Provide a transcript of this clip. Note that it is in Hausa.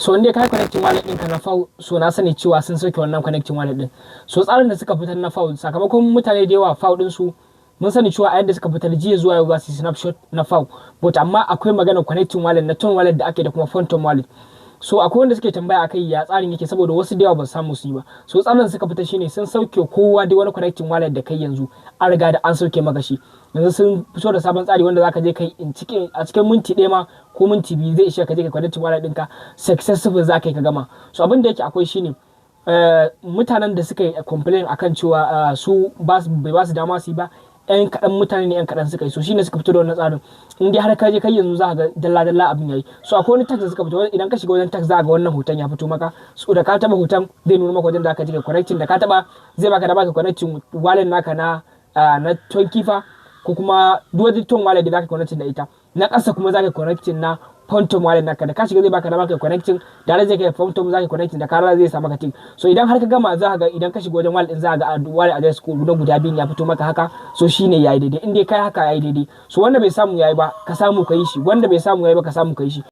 so inda kai connecting wallet ɗinka na FAW, so na sani cewa sun sauke wannan connecting wallet ɗin. So tsarin da suka fitar na FAW, sakamakon mutane da yawa FAW ɗin su mun sani cewa a yadda suka fitar jiya zuwa yau za su yi snapshot na FAW, but amma akwai magana connecting wallet na ton wallet da ake da kuma phantom wallet. So akwai wanda suke tambaya akai ya tsarin yake, saboda wasu da yawa ba su samu su yi ba. So tsarin da suka fitar shine sun sauke kowa dai wani connecting wallet da kai yanzu an riga da an sauke maka shi. Yanzu sun fito da sabon tsari wanda zaka je kai a cikin minti ɗaya ma ko minti biyu zai ishe ka je ka connecting wallet ɗinka successful za ka yi ka gama. So abin da yake akwai shine mutanen da suka yi complain akan cewa su bai ba su dama su yi ba, yan kaɗan mutane ne yan kaɗan suka yi. So shine suka fito da wannan tsarin. In dai har ka je kai yanzu za ka ga dalla abin yayi. So akwai wani tax da suka fito, idan ka shiga wajen tax za ka ga wannan hoton ya fito maka. So da ka taba hoton zai nuna maka wajen da ka je ka connecting, da ka taba zai baka da baka connecting wallet naka na ton kifa ko kuma duk wani ton wallet da zaka connecting da ita. Na ƙasa kuma zaka connecting na phantom wallet naka, da ka shiga zai baka da baka connecting da zai kai phantom zaka connecting da kara zai sa maka tick. So idan har ka gama za ka ga idan ka shiga wajen wallet din za ka ga wallet address ko guda biyu ya fito maka haka. So shine yayi daidai, in dai kai haka yayi daidai. So wanda bai samu yayi ba ka samu ka yi shi, wanda bai samu yayi ba ka samu ka yi shi.